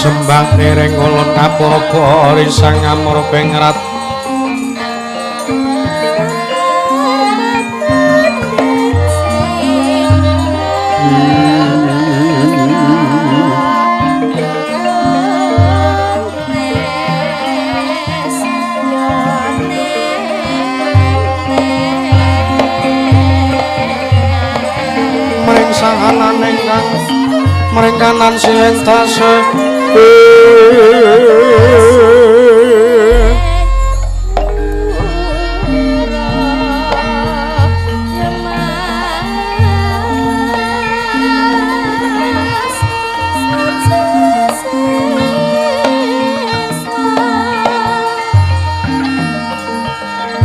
Sembang dereng ulun kapurba risang ngamur pengrat mringsahanan ingkang mringkanan sientase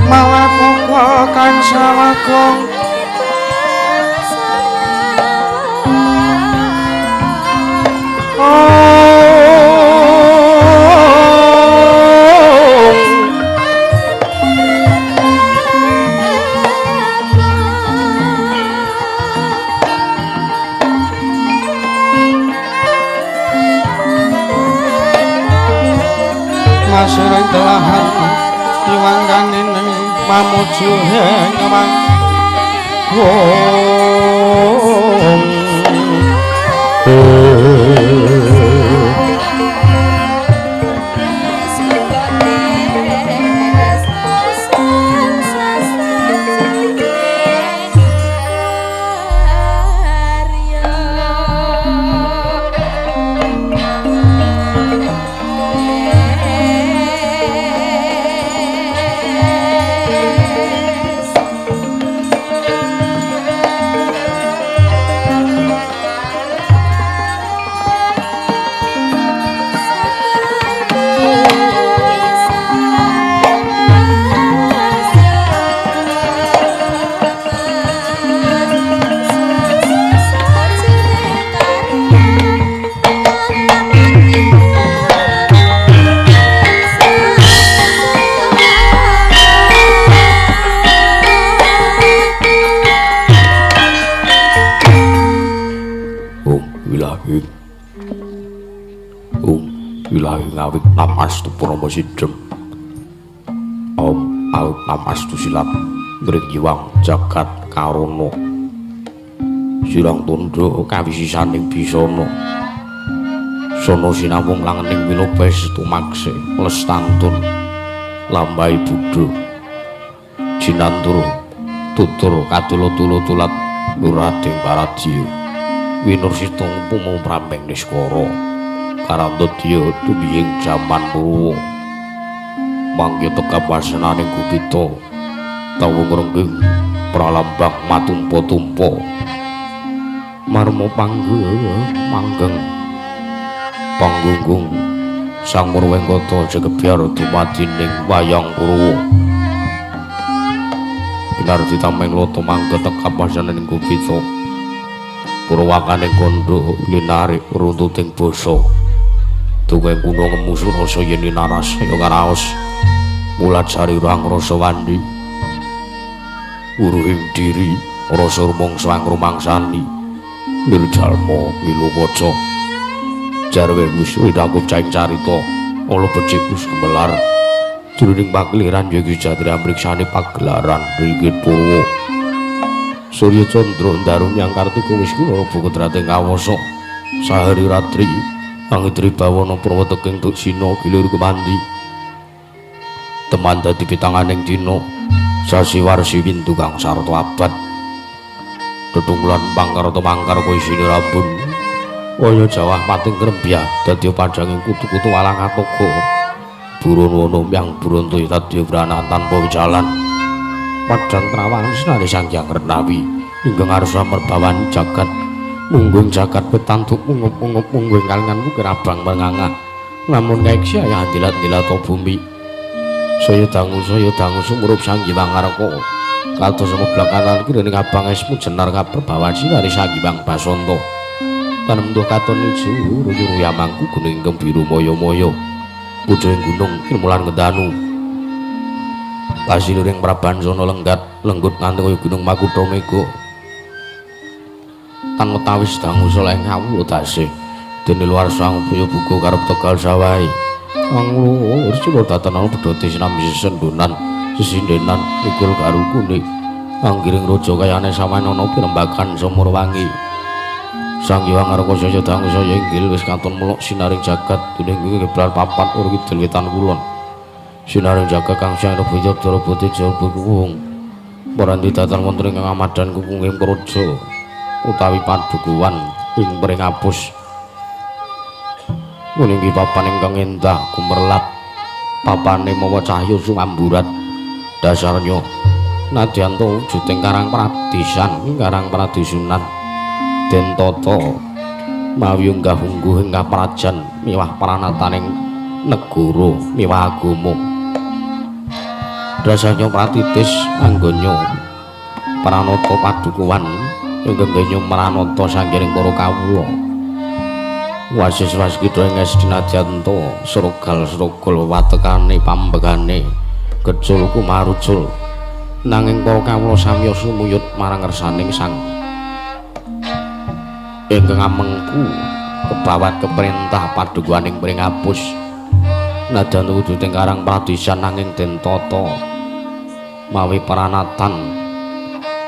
malah pokok kang sawakong masireng telahan iwang kanine mamuju hengwang ngawik namastu Purna Sidhem. Om awik namastu silat mring Hyang jagat karana. Sirang tandha kawisisaning bisana. Sono sinamung langening winobes tumakse lestantun lambai Buddha. Jinantur tutur kadula-tula-tulat nurading paradya. Winursita pumu prameng niskara. Karandadya tumiying jaman Purwa. Mangke tekap wasenaning Gupita tawung renggeng pralambang matumpa-tumpa. Marma manggeng panggunggung Sang Murwengkata jegebyar dumadining wayang Purwa. Binar ditameng loto mangke tekap wasenaning Gupita. Purwakaning kandha linarik runtuting basa. Tungeng kuna ngemusu rasa yen naras ya karaos. Mulat sari rang rasa wandi. Uruhing diri rasa rumangsa ngrumangsani. Nirjalma miluwaca. Jarwe wis widakup caing carita ala becik wis gemelar. Jroning pakliran Yogi Jatri amriksani pagelaran Ringgit Purwa. Surya Candra ndarum yang Kartika wis kula bukudrating ngawasa. Sahari ratri Angitri bawana Purwa teking Tuksina gilir kemandi. Teman dadi pitanganing dina sasi warsi windu kang sarta abad. Tetunglan pangkarta mangkar kowe isine rabun. Waya jawah pating krembyah dadi padhanging kutu-kutu walang atoga. Burun wono yang buruntu dadi brana tanpa wijalan. Padhang trawang sinane Sang Hyang Renawi ingkang arsa merbawani jagat. Munggung jagat petantuk mungup-mungup munggung kalingan kirabang menganga. Namun kaiksi ayah dilat-dilat bumi. Saya dangu sumurup Sang Hyang Arka. Kados semeblakanan kirene abang esmu jenar kaperbawan sinari Sang Hyang Basanta. Tanem tuh katon ijo ruyu-ruya mangku gunung ingkang biru moyo-moyo. Pucuking gunung kirmulan ngedanu. Pasiluring Prabansana lenggut nganti kaya gunung Makutha Mega. Tan metawis dangu soleh ngawula tasih dene luar sang upaya buka karep Tegal Sawahe. Anglo urcula datanana pedhote sinambi sesendunan sesindenan mikul garukune anggiring raja kayane samanana pirembagan Sumurwangi. Sang Hyang Arka saya dangu saya inggil wis katon muluk sinaring jagat duning kebral papan ur kidul wetan kulon. Sinaring jagat kang sang rebaya dorobote jaba kuwung. Paranti datan wonten ing amadan kukunging praja utawi padukuwan ing mring apus. Meningi papan ingkang endah gumerlap. Papane mawa cahya sumamburat. Dasarnya nadyanto wujuding karang pradisan karang pradisunan den tata mawi unggah-ungguh ing kaprajan miwah pranataning negara miwah agama. Dasarnya pratitis anggonya pranata padukuwan ingkang genya maranata sanggiring para kawula. Wasis waskita ing Estinadyanto srogal-srogal watekane pambegane kecul kumarucul nanging para kawula samya sumuyut marang ngersaning Sang ingkang amengku kebawat keperintah padukuwaning mring apus. Nadyan wujuding karang pradisan nanging den tata mawi pranatan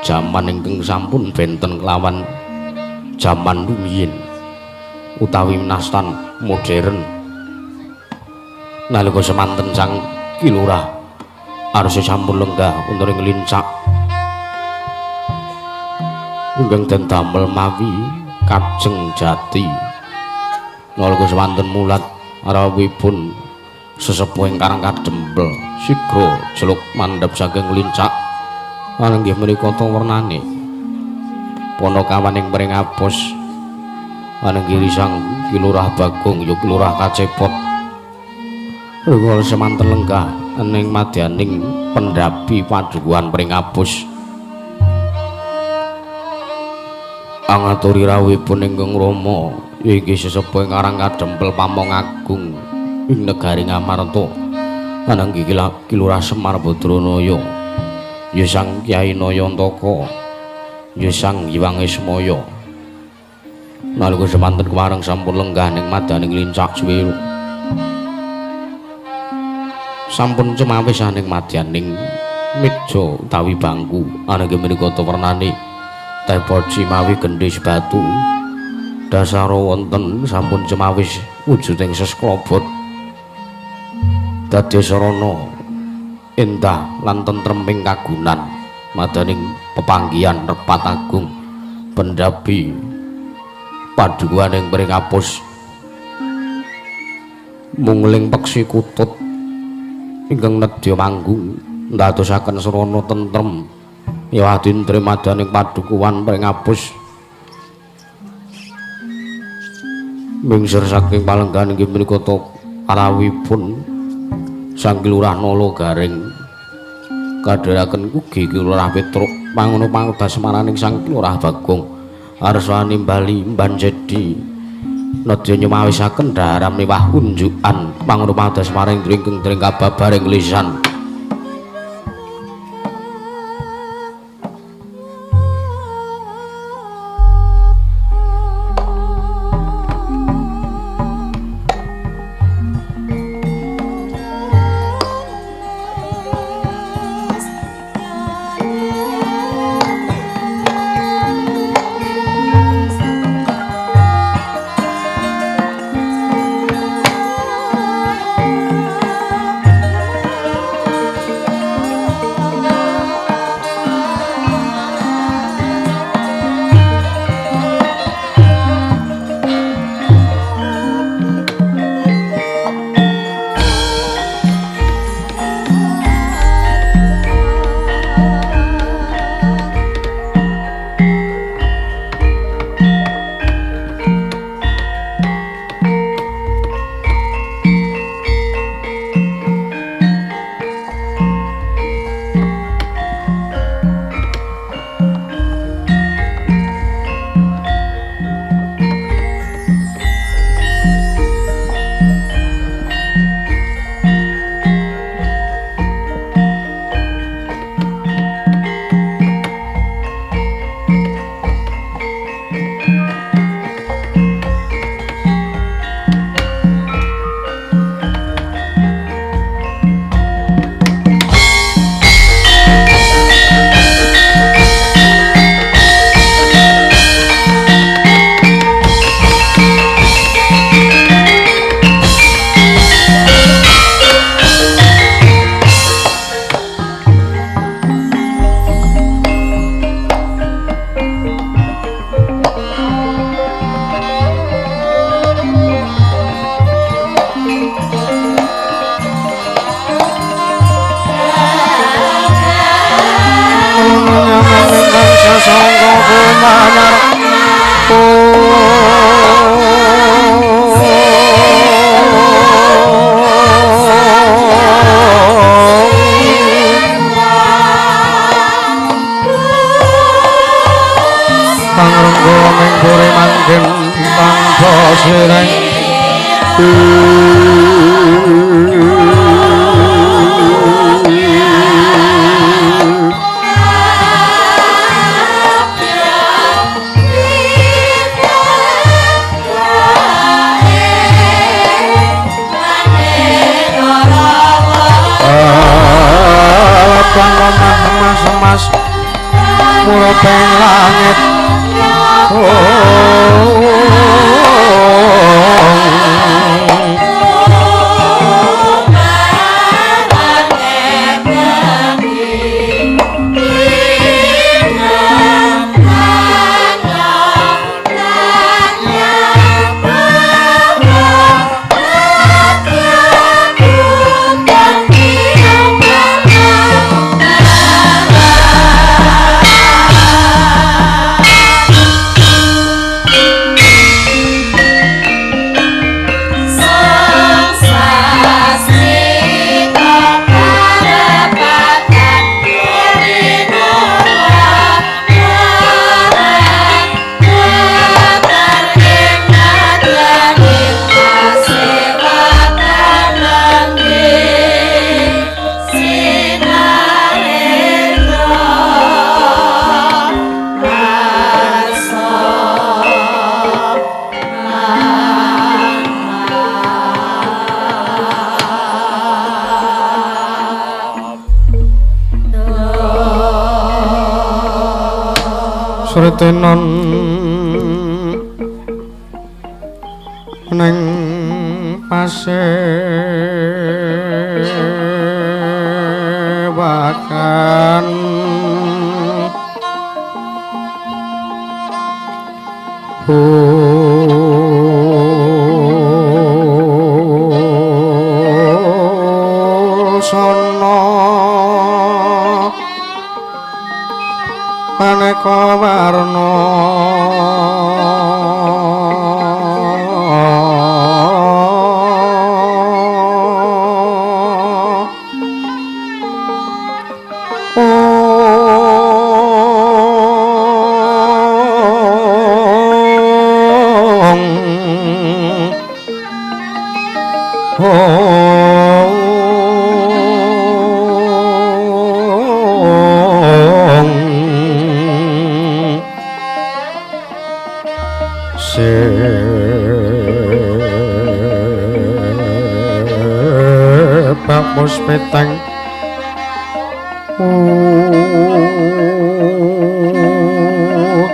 jaman ingkang sampun benten kelawan jaman rumiyin utawi nastan modern. Nalika semanten Sang Kilurah arsa sampun lenggah wonten ing lincak ingkang den damel mawi kajeng jati. Nalika semanten mulat rawuhipun sesepuh ingkang kadempel sigra jeluk mandhap saking lincak panenggih menika ta wernane Panakawaning mring apus panenggih Sang Kilurah Bagong ya Kilurah Kacepot. Rikala semanten lenggah ning madyaning pendhapi padukuhan mring apus angaturi rawuhipun ingkang rama inggih sesepuh ingkang kadempel Pamong Agung ing negari Ngamarta panenggih Kilurah Semar Badranaya ya Sang Kyai Nayantaka ya Sang Hyang Ismaya. Nalika semanten kemareng sampun lenggah ning madaning lincak suwira sampun cemawi saning madyaning meja utawi bangku ananging menika wernane teh poci mawi gendhis batu dasara wonten sampun cemawis wujuding sesklobot dadi sarana endah lan tentreming kagunan madaning pepanggihan repat agung pendabi padukaning pringapus mungling peksi kutut ingkang nedya manggung ndadosaken sarana tentrem yawadin trimadaning padukuhan pringapus mingsir saking palenggan inggih menika arawipun Sang Lurah Nala Garing kadharaken ugi Lurah Petruk pangono pangudas maraning Sang Lurah Bagong arsa nimbali mban Jedi nedya nyemawisaken dhaharan miwah unjukan pangono pangudas maring dringkeng dring kababaring lisan Sretenon neng pasewakan sono maneka warna sepak muspetang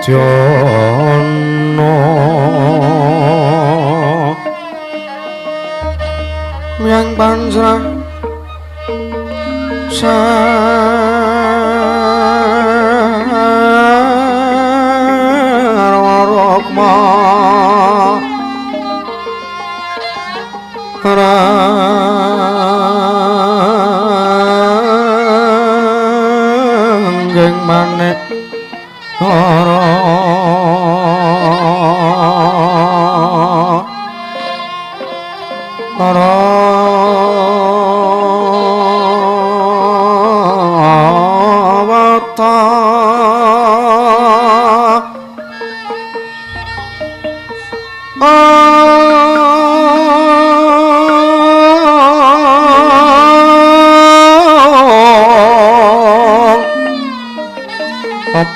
Udyono miang pansrah sarwa rokma ranggeng manik ora wata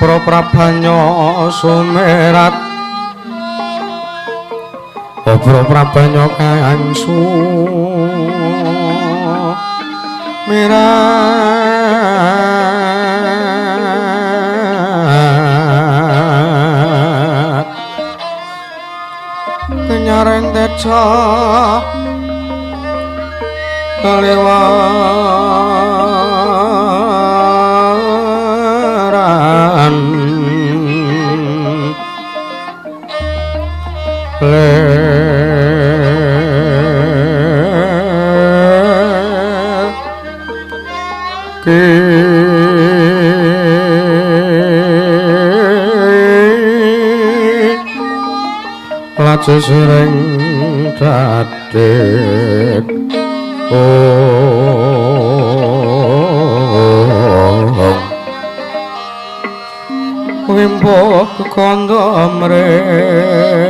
Pra prabanya sumerat Pra prabanya kangsu mirat kenyareng teca kalewaran laju sering dadet wimpo kandha mrek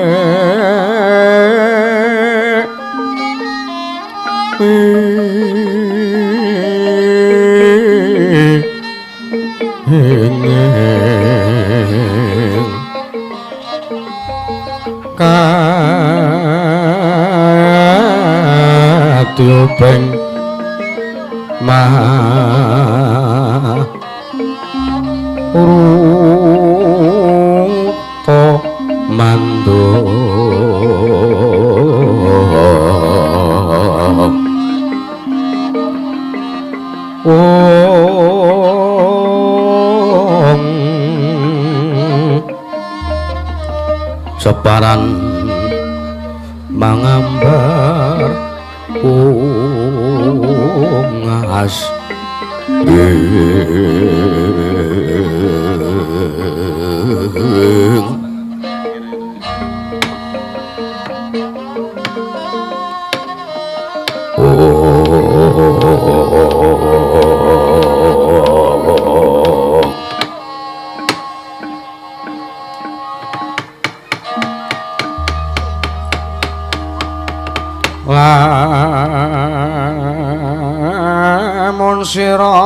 katiupeng maha rupa mandor separan mangambar ungas lamun sira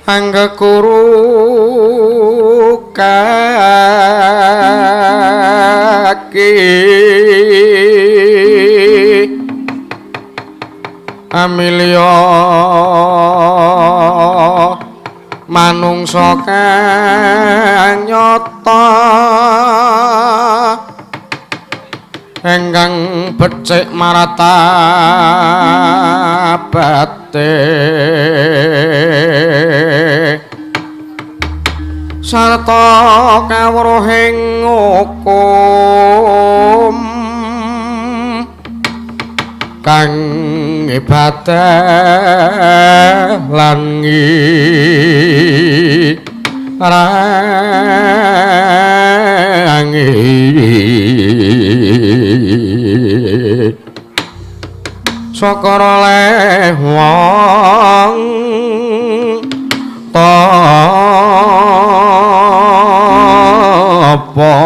anggekuru kaki amilya manungsa kang nyata ingkang becik maratabate sarta kawruhing hukum kang ibadah lan rangi saka oleh wong apa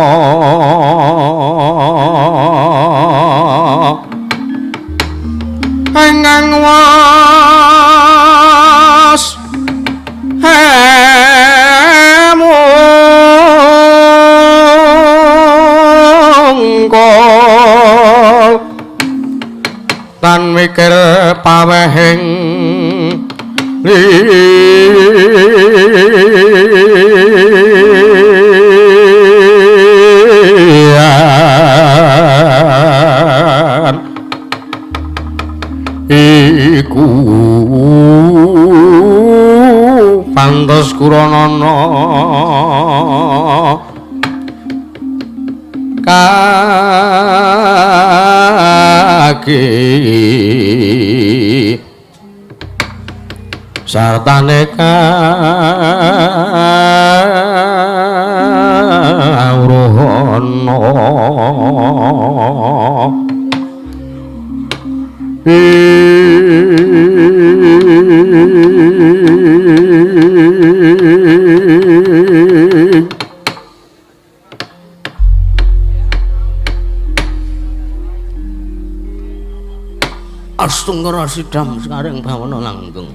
ingkang was mungko tan mikir pawehing iku pantes Kuranana kaki sartane kawruhana Astungkara sidam saring bawana langgeng.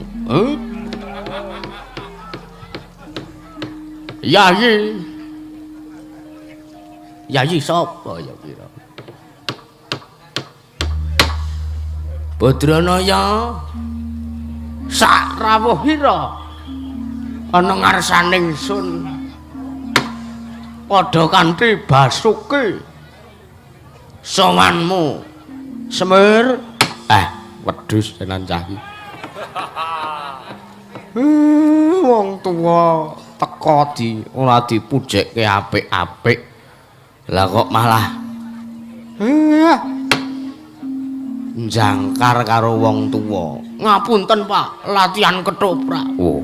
Yayi. Yayi sapa ya kira? Badranaya sak rawuhira ana ngarsaning ingsun padha kanthi basuke sowanmu Semir wedhus tenan cah iki wong tuwa teka ora dipujekke apik-apik lah kok malah njangkar karo wong tuwa. Ngapunten Pak, latihan ketoprak. Oh.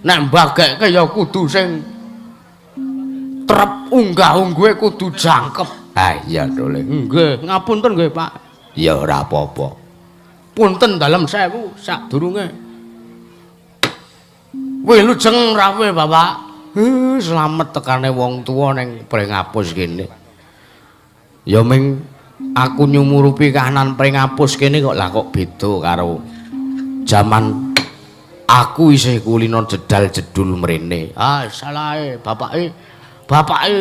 Nek mbagekke ya kudu sing trep unggah-ungguhe kudu jangkep. Iya dole. Nggih, ngapunten nggih Pak. Ya ora apa-apa. Punten dalem 1000 sadurunge. Wilujeng rawuh Bapak. Slamet tekane wong tuwa ning Pringapus kene. Ya ming aku nyumurupi kahanan Pringapus kene kok lah kok beda karo jaman aku isih kulino jedal jedul mrene. Salahe bapake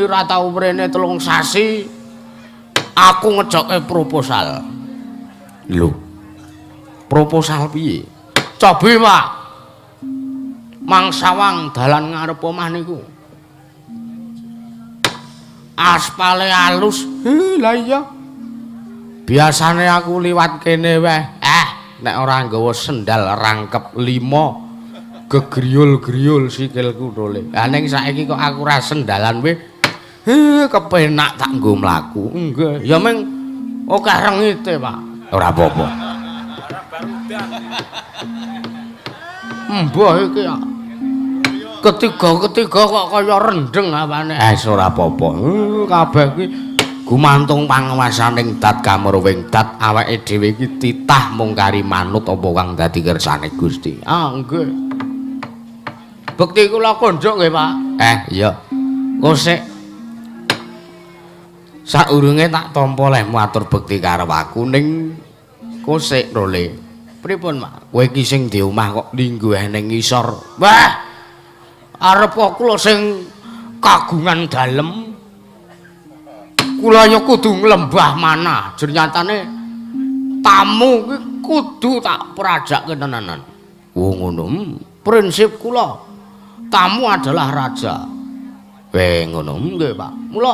ora tau mrene 3 sasi. Aku ngejokke proposal. Lho. Proposal piye? Cobi, Pak. Mangsawang dalan ngarep omah niku. Aspale alus. Lah iya. Biasane aku liwat kene weh. Nek ora nggawa sendal rangkep 5 gegriul-griul sikilku dole. Lah ning saiki kok aku ora sendalan weh. Kepenak tak nggo mlaku. Nggih, ya ming akeh rengite, Pak. Ora apa-apa. Mbah iki ya. Ketiga kok kaya rendeng apane. Ora apa-apa. Kabeh iki gumantung panguwasaning Dat Kamurwing Dat awake dhewe iki titah mung kari manut apa kang dadi kersane Gusti. Nggih. Bekti kula konjuk nggih, Pak. Iya. Kosek saurunge tak tampa lehmu atur bekti karo aku ning kosek role. Pripun, Mak? Kowe iki sing di omah kok lingguh ning ngisor. Wah. Arep kula sing kagungan dalem. Kula ya kudu nglembah manah. Jernatane tamu kuwi kudu tak prajakke tenanan. Oh ngono. Prinsip kula tamu adalah raja. Ngono nggih, Pak. Mula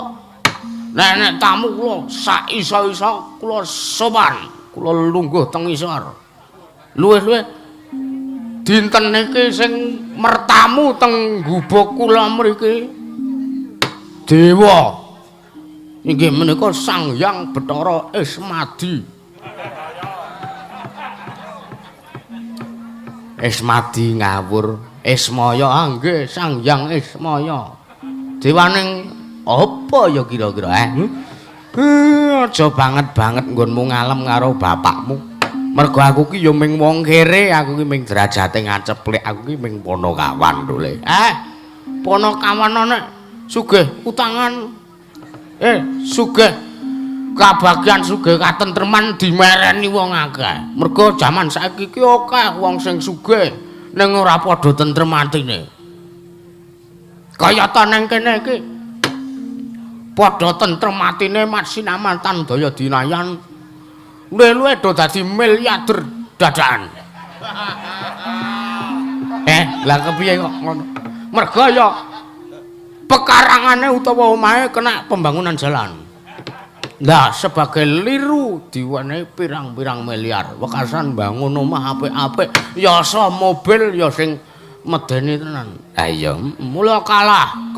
nek tamu kula sak iso-iso kula sopan, kula lungguh teng isor. Luwih-luwih dinten niki sing mertamu teng gubuk kula mriki dewa inggih menika Sang Hyang Bathara Ismadi. Ismadi ngawur, Ismaya nggih Sang Hyang Ismaya. Dewaning apa ya kira-kira aja banget-banget nggonmu ngalem karo bapakmu. Mergo aku ki ya ming wong kere, aku ki ming derajate ngaceplek, aku ki ming Panakawan lho Le. Panakawan nek sugih utangan sugih kabagyan sugih katentreman dimereni wong akeh. Mergo jaman saiki ki akeh wong sing sugih ning ora padha tentrem atine. Kayata ning kene iki padha tentrem atine Masinamatan daya dinayan. Luwe-luwe do dadi miliarder dadakan. Lah kepiye kok ngono? Mergo ya pekarangane utawa omahe kena pembangunan jalan. Lah sebagai liru diwenehi pirang-pirang miliar. Wekasan bangun omah apik-apik, ya so mobil ya sing medeni tenan. Ha iya, mula kalah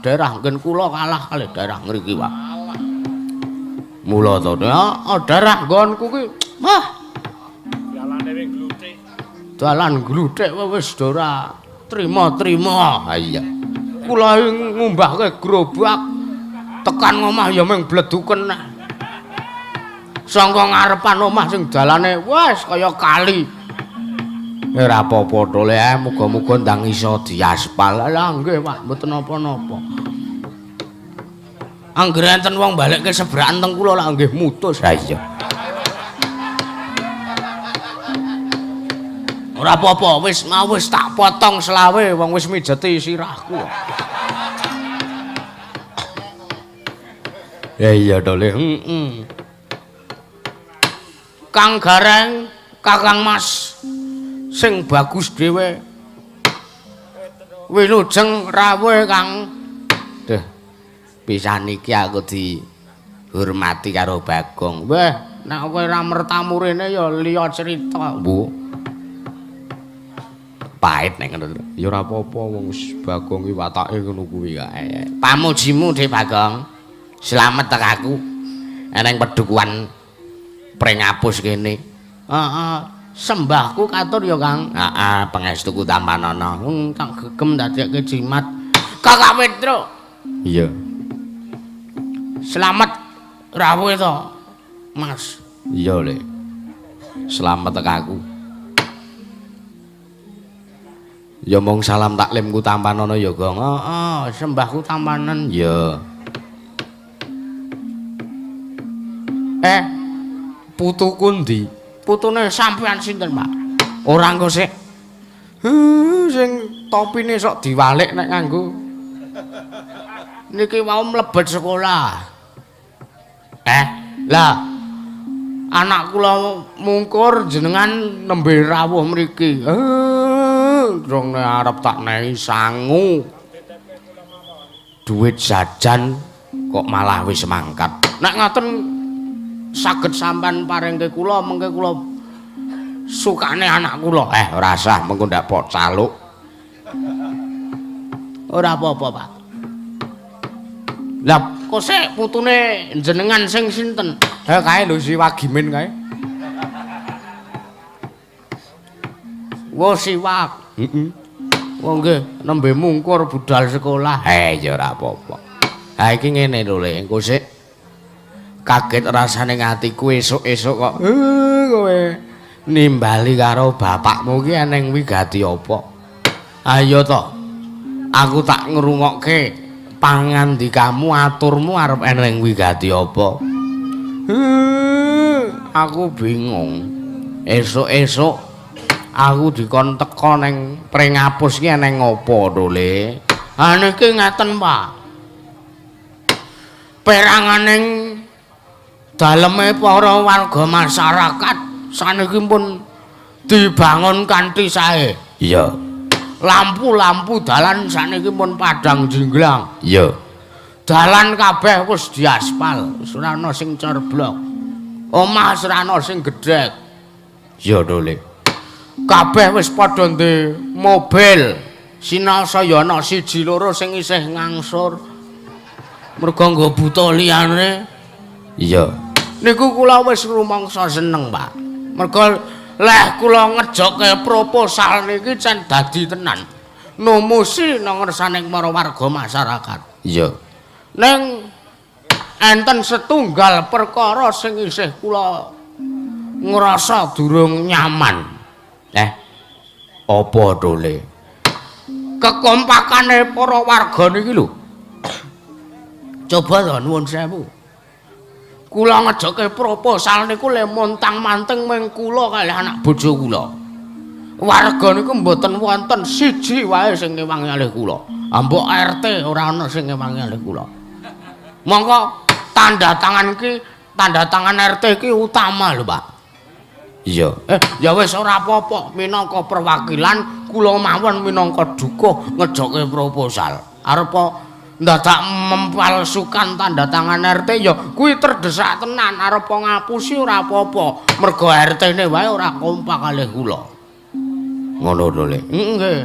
daerah nggen kula kalah kalih daerah ngriki, Pak. Mula to daerah nggonku ki dalane gluthik. Dalan gluthik wis ora trima-trima. Ha iya. Kula ngumbahke gerobak tekan omah ya mung bleduken. Sangka ngarepan omah sing dalane wis kaya kali. Ora apa-apa to Le, muga-muga ndang iso diaspal. Lah nggih, Pak, mboten napa-napa. Anggere enten wong balekke sebrakan teng kula lak nggih mutus. Ha iya. Ora apa-apa, wis tak potong selawe wong wis mijeti sirahku. Ya iya to Le. Kang Gareng, Kakang Mas sing bagus dhewe. Wilujeng rawuh Kang. Duh. Pisan iki aku dihormati karo Bagong. Weh, nek kowe ora mertamu rene ya liya cerita, Bu. Pahit nek ngono. Ya ora apa-apa wong Bagong iki watake ngono kuwi kae. Pamujimu De Bagong. Slamet tek aku. Eneng pedukuhan Pringapus kene. Sembahku katur ya Kang. Pangestuku Tampanana. Kang gegem dadekke jimat. Kakak Petro. Iya. Selamat rawuh to, Mas. Iya, Le. Selamat tek aku. Ya mong salam taklimku Tampanana ya, Gong. Sembahku Tampanan ya. Putuku ndi? Putune sampean sinten, Pak? Ora engko sik. Sing topine sok diwalik nek nganggo. Niki mau mlebet sekolah. Lah anak kula mungkur jenengan nembe rawuh mriki. Drong arep tak nehi sangu. Duit jajan kok malah wis mangkat. Nek ngoten saged sampean paringke kula mengke kula sukane anak kula. Ora usah mengko ndak pok caluk. Ora apa-apa, Pak. Lah kok sik putune jenengan sing sinten? Kae lho si Wagimin kae. Wo siwak. Wong nggih nembe mungkur budal sekolah. Ya ora apa-apa. Ha iki ngene lho Le, engko sik kaget rasane atiku esuk-esuk kok kowe nimbali karo bapakmu ki eneng wigati apa? Ayo to. Aku tak ngrungokke pangandikamu aturmu arep eneng wigati apa? Aku bingung. Esuk-esuk aku dikon teka ning Pringapus ki eneng apa to, Le? Niki ngaten, Pak. Peranganing daleme para warga masyarakat saniki pun dibangun kanthi sae. Iya. lampu-lampu dalan sakniki pun padhang jinglang. Iya. Dalan kabeh wis diaspal, wis ora ana sing cerblok. Omah wis ora ana sing gedhek. Iya to, Le. Kabeh wis padha ndek mobil. Sinasaya ana siji loro sing isih ngangsur. Mergo nggo buta liyane. Iya. Niku kula wis rumangsa seneng, Pak. Mergo leh kula ngejoke proposal niki cen dadi tenan. Numusi nang ngersane para warga masyarakat. Iya. Ning enten setunggal perkara sing isih kula ngrasa durung nyaman. Apa to, Le? Kekompakane para warga niki lho. Coba to nuwun sewu. Kula ngejoke proposal niku le montang-manting ming kula kalih anak bojo kula. Warga niku mboten wonten siji wae sing ngewangi kalih kula. Mbok RT ora ana sing ngewangi kalih kula. Monggo tanda tangan RT ki utama lho, Pak. Iya. Ya wis ora apa-apa, minangka perwakilan kula mawon minangka dukuh ngejoke proposal. Arepa ndadak mempalsukan tanda tangan RT ya kuwi terdesak tenan arepa ngapusi ora apa-apa. Mergo RT-ne wae ora kompak kalih kula. Ngono to, Le. Nggih.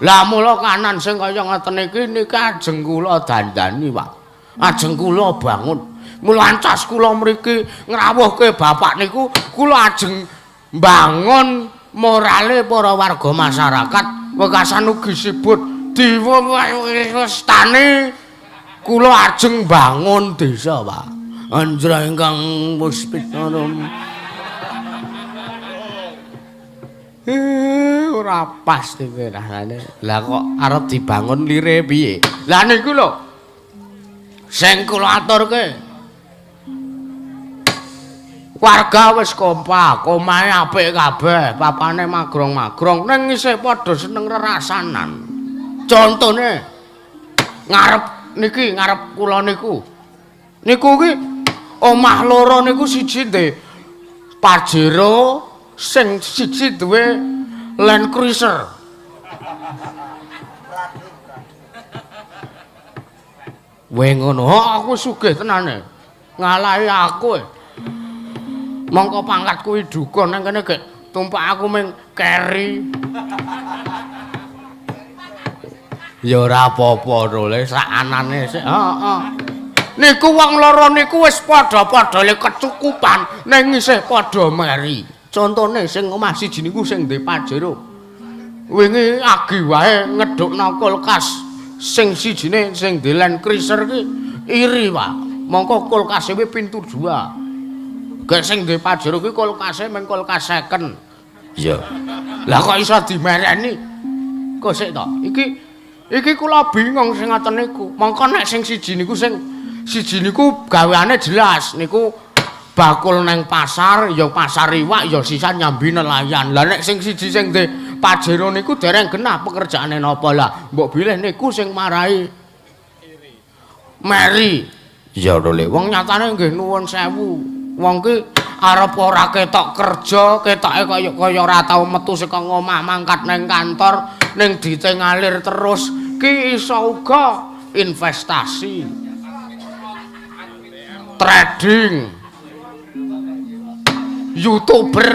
Lah mula kanan sing kaya ngeten iki niki ajeng kula dandani, Pak. Ajeng kula bangun. Mula ancas kula mriki ngrawuhke bapak niku kula ajeng mbangun morale para warga masyarakat. Wekasan ugi sibut diwestani kula ajeng bangun desa, Pak. Anjra ingkang puspitarum. Ora pas iki rasane. Lah kok arep dibangun lire piye? Lah niku lho. Sing kula aturke warga wis kompak, omahe apik kabeh, papane magrong-magrong, ning isih padha seneng rerasanan. Contone ngarep kula niku. Niku ki omah loro niku siji ndek Pajero, sing siji duwe Land Cruiser. Weh ngono, aku sugih tenane. Ngalahi aku. Mongko pangkat kuwi dukun nang kene gek tumpak aku ming keri. Ya ora apa-apa to, Le, sak anane sik. Heeh. Niku wong loro niku wis padha-padha le kecukupan ning isih padha meri. Contone sing omah siji niku sing ndek Pajero. Wingi agi wae ngedukna kulkas sing sijine sing ndek Land Cruiser ki iri, Pak. Mongko kulkase kuwi pintu 2. Gek sing ndek Pajero kuwi kulkase mung kulkas second. Iya. Lah kok iso dimereni? Kok sik to? Iki kula bingung sing ngoten niku. Mongko nek sing siji niku gaweane jelas niku bakul neng pasar, ya pasar iwak, ya sisa nyambi nelayan. Lah nek sing siji sing ndek Pajero niku dereng genah pekerjaane napa lah. Mbok bilih niku sing marai meri. Ya to, Le. Wong nyatane nggih nuwun sewu. Wong ki arep ora ketok kerja, ketoke kaya ora tau metu saka omah mangkat ning kantor, ning ditengalir terus. Ki iso uga investasi. Trading. YouTuber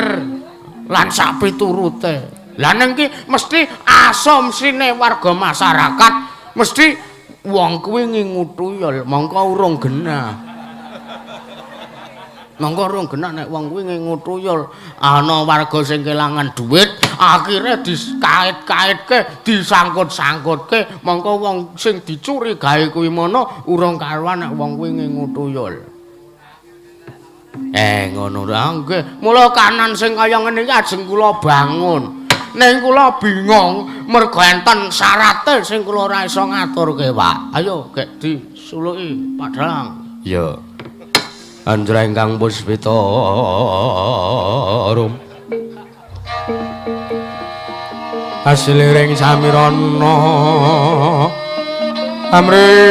lan sak piturute. Lah ning ki mesti asumsine warga masyarakat mesti wong kuwi ngingu tuyul, mongko urung genah. Monggo rung genah nek wong kuwi ngingu tuyul, ana warga sing kelangan dhuwit, akhire dikait-kaitke, disangkut-sangkutke, mongko wong sing dicurigae kuwi mono urung karuan nek wong kuwi ngingu tuyul. Ngono ra nggih. Mula kanan sing kaya ngene iki ajeng kula bangun. Ning kula bingung mergo enten syarate sing kula ora iso ngaturke, Pak. Ayo gek disuluki Padang. Iya. Anjra ingkang puspitarum asliring samirana amrit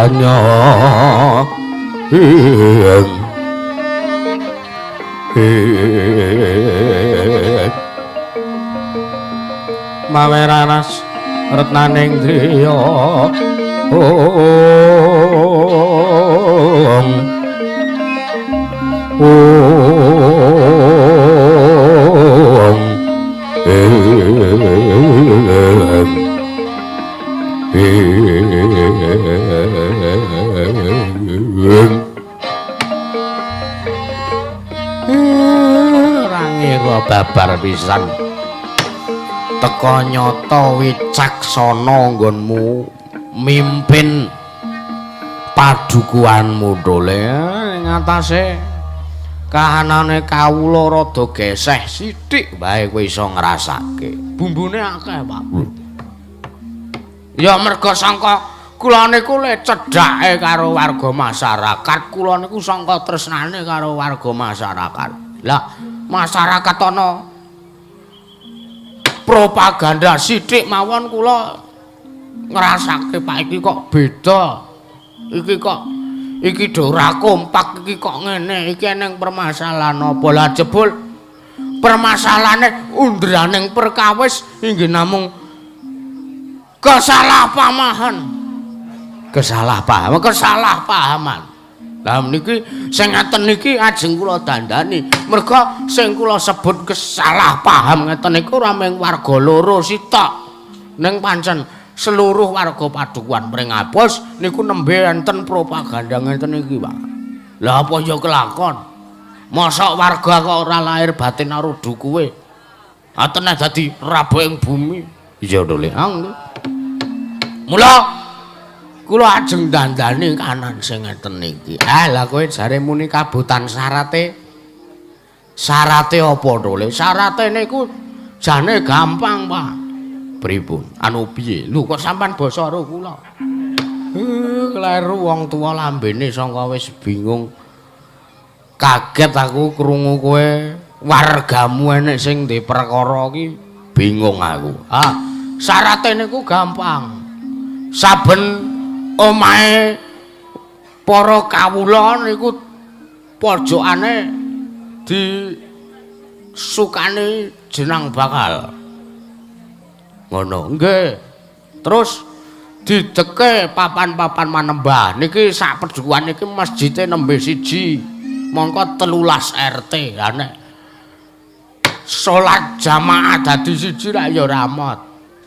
hanya maweranas retnaning driya rangira babar pisan teka nyata wicaksana nggonmu mimpin padukuhanmu dole ngatasé kahanane kawula rada geseh sithik bae kowe iso ngrasake bumbune akeh Pak ya merga sangka kula niku le cedhake karo warga masyarakat kula niku sangka tresnane karo warga masyarakat lah masyarakat ana propaganda sithik mawon kula ngrasake Pak iki kok beda iki do ora kompak iki kok ngene iki eneng permasalahan apa lah jebul permasalahane undraning perkawis inggih namung kesalahpahaman lah niki sing ngaten niki ajeng kula dandani merga sing kula sebut kesalahpaham ngeten niku ora mung warga loro sitok ning pancen seluruh warga padukuhan Pringabos niku nembe enten propaganda ngeten iki Pak lah apa ya kelakon mosok warga kok ora lahir batin arudu kuwe atene dadi rabuing bumi iya to Le mula kula ajeng dandani kanan sing ngeten iki lah kowe jare muni kabutan syarate apa to Le syarate niku jane gampang Pak pripun anu piye lho kok sampean basa karo kula kleru wong tuwa lambene sangka wis bingung kaget aku krungu kowe wargamu enek sing ndek perkara iki bingung aku syarate niku gampang saben omahe para kawula niku pojokane disukani jenang bakal ngono nggih terus dideke papan-papan manembah niki sak pedukuhan niki masjide nembe siji mongko 13 RT nek salat jamaah dadi siji ra ya ramot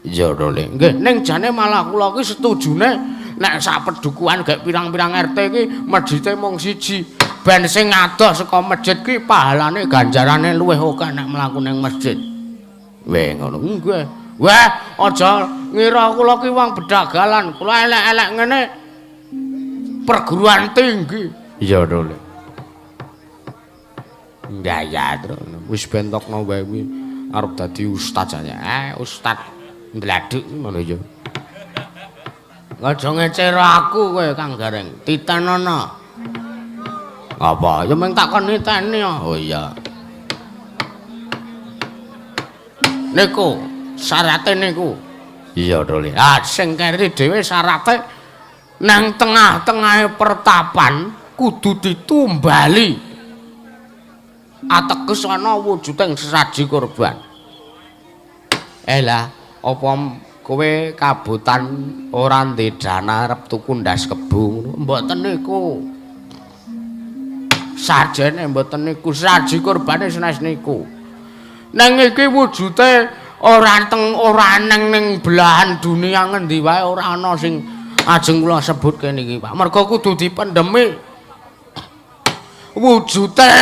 iya to Le nggih ning jane malah kula ki setujune nek sak pedukuhan gek pirang-pirang RT ki masjide mung siji ben sing adoh saka masjid ki pahalane ganjarane luwih akeh nek mlaku ning masjid weh ngono nggih wah, aja ngira kula ki wong bedagalan. Kula elek-elek ngene perguruan tinggi. Iya to, Le. Ya terus wis bentokno wae kuwi arep dadi ustaz aja. Ustaz ndladuk ngono ya. Aja ngecero aku kowe Kang Gareng. Titenono. Apa? Ya mung takon niteni. Oh iya. Niku syarate niku iya to Le sing keri dhewe syarate nang tengah-tengahe pertapan kudu ditumbali ateges ana wujuding sesaji kurban lah apa kowe kabutan ora ndek dana arep tuku ndas kebu mboten niku sajene mboten niku sesaji kurbane senes niku nang iki wujude ora neng belahan dunia ngendi wae ora ana sing ajeng kula sebut kene iki Pak merga kudu dipendemi wujude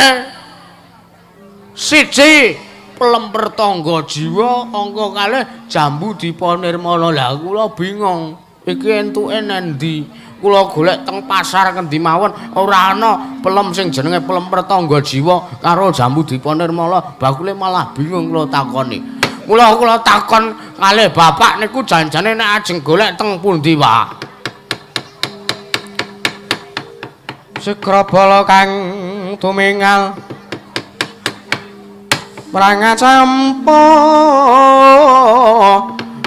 siji pelemper tangga jiwa angka kalih jambu dipanirmana lah kula bingung iki entuke nendi kula golek teng pasar ngendi mawon ora ana pelem sing jenenge pelemper tangga jiwa karo jambu dipanirmana bakule malah bingung kula takoni mula kula takon kalih bapak niku janjane nek ajeng golek teng pundi Pak Segrabala kang tumingal Prangacampa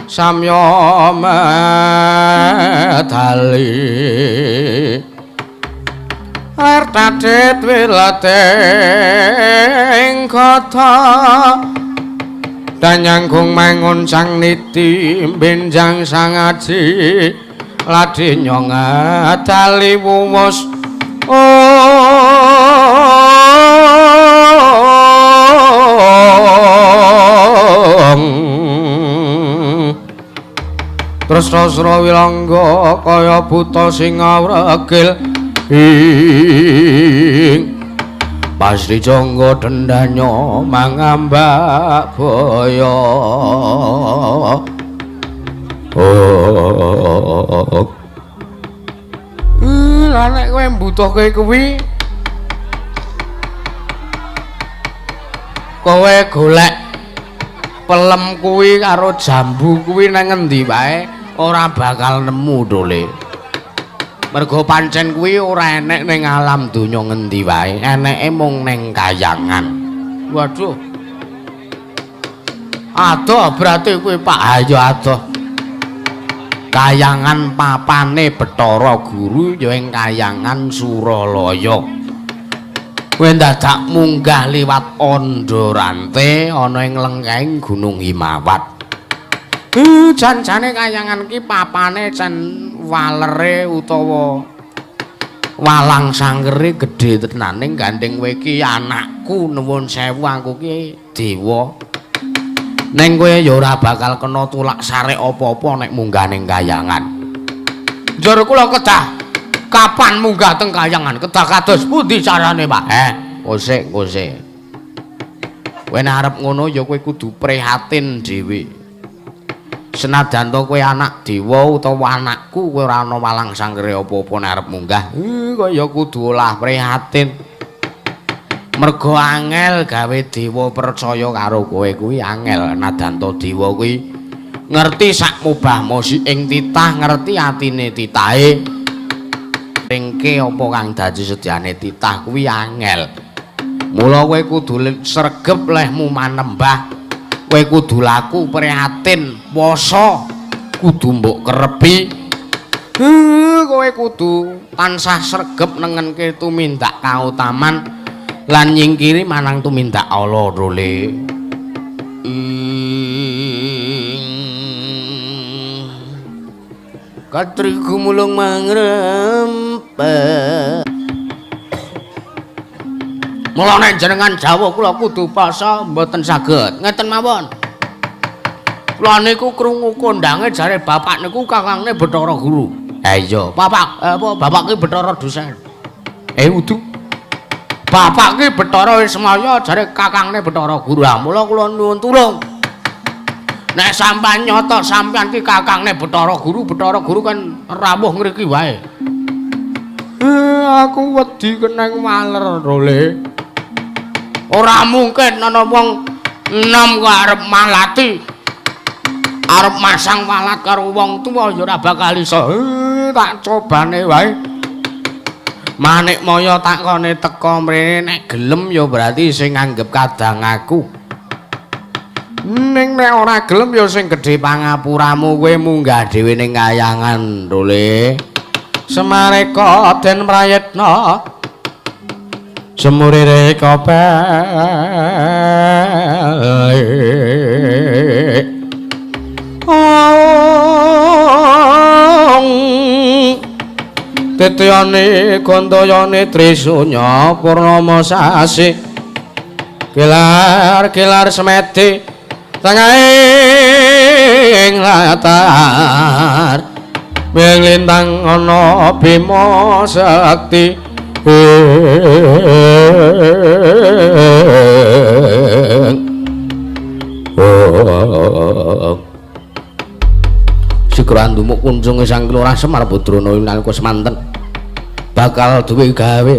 samya medali air tadet wilateng kota danyanggung mangun sang niti benjang sang aji ladi nyong dali wumus terus rasra wilangga kaya buta sing ngregil ing Pasri jangga dendanya mangambak baya lah nek kowe mbutuhke kuwi kowe golek pelem kuwi karo jambu kuwi nang endi wae ora bakal nemu dole. Mergo pancen kuwi ora enek ning alam donya ngendi wae, eneke mung ning kayangan. Waduh. Adoh berarti kuwi Pak Hayo adoh. Kayangan papane Bathara Guru ya ing kayangan Suralaya. Kowe dadak munggah liwat Andorante ana ing lengkeng Gunung Himawat. Jan-jane kayangan ki papane jan walere utawa walang sangkere gedhe tenaning gandeng kowe ki anakku nuwun sewu aku ki dewa. Ning kowe ya ora bakal kena tulak sarek apa-apa nek munggah ning kayangan. Njur kula kedah kapan munggah teng kayangan kedah kados pundi carane, Pak? Kosek. Kowe nek arep ngono ya kowe kudu prihatin dhewe. Senajan to kowe anak dewa utawa anakku kowe ora ana walang sangkere apa-apa nek arep munggah kaya kudu olah prihatin mergo angel gawe dewa percaya karo kowe kuwi angel nadan to dewa kuwi ngerti sak mubah mosi ing titah ngerti atine titahe ringke apa kang dadi sedyane titah kuwi angel mula kowe kudu sregep lehmu manembah kowe kudu laku prihatin poso kudu mbok kerepi kowe kudu tansah sregep nengenke tumindak kautaman lan nyingkiri manang tumindak Allah role katriku mulung mangrempet mulane jenengan Jawa kula kudu basa mboten saged. Ngeten mawon. Kula niku krungu kondange jare bapak niku kakangne Bathara Guru. Ha iya, bapak ki Bathara Dosen. Udu. Bapak ki Bathara Wismaya jare kakangne Bathara Guru. Ha mula kula nuwun tulung. Nek sampean nyoto sampean ki kakangne Bathara Guru kan rawuh ngriki wae. Aku wedi keneng maler role. Ora mungkin ana wong enom kok arep malati. Arep masang walat karo wong tuwa ya ora bakal iso. Tak cobane wae. Manik Maya takone teka mrene nek gelem ya berarti sing nganggep kadang aku. Ning nek ora gelem ya sing gedhe pangapuramu kowe munggah dhewe ning kayangan role. Semareka den prayitna semurire kopel tetyane gandayane Trisunya purnama sasi kelar semeti tengahing latar ming lintang ana Bima Sakti Sikra ndumuk kunjunge Sang Kelurah Semar Pudrana nalika semanten bakal duwe gawe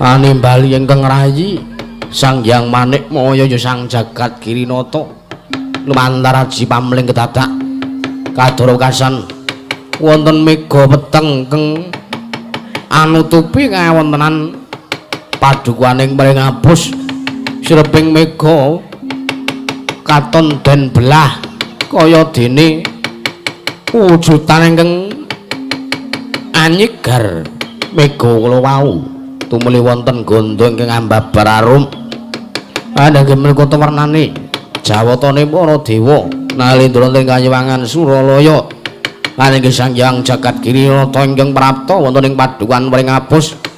animbali ingkang rayi Sang Hyang Manik Maya ya Sang Jagat Kirinata lumantar aji pamling kedadak kadorokasan wonten mega peteng keng anutupi kawontenan padukaning mring abus sireping mega katon den belah kaya dene wujudan ingkang anyigar mega kula wau tumuli wonten gondo ingkang ambabar arum ananging menika warnane jawatane para dewa nalindra ing kayuwangan Suralaya lan ing Sang Hyang Jagat Kirata ingkang prapta wonten ing padukan Wringapus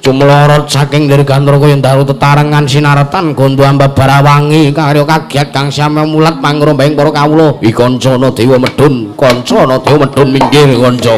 cumlorot saking dirgantara kaya dalu tetarengan sinaretan gondo ambabar wangi karya kagiat kang sami mulat pangrombeng para kawula Kancana Dewa Medun Kancana Dewa Medun minggir kanca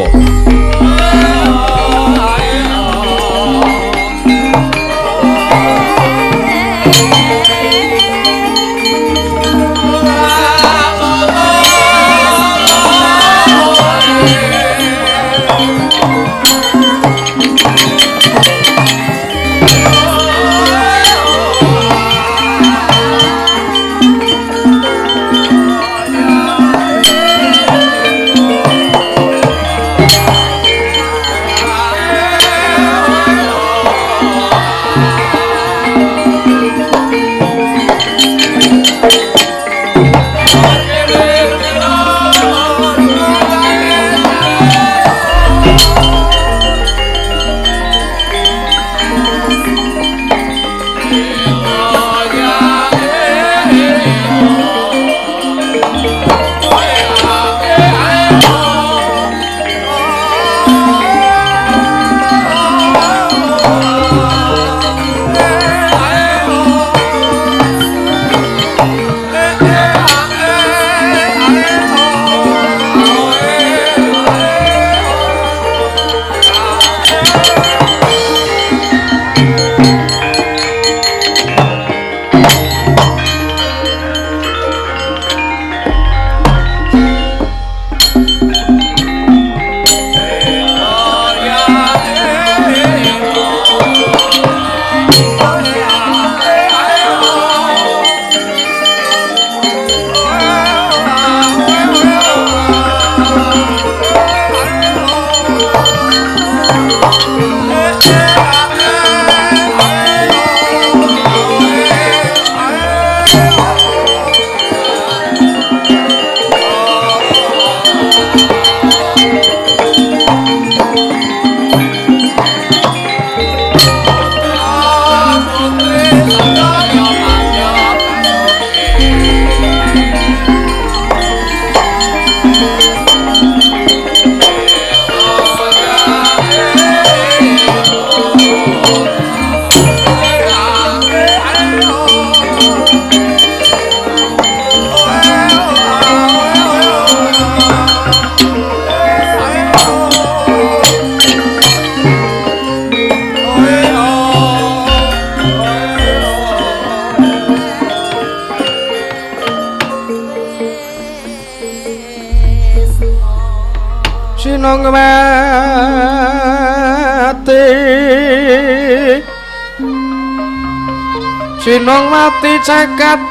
sinong mati cakat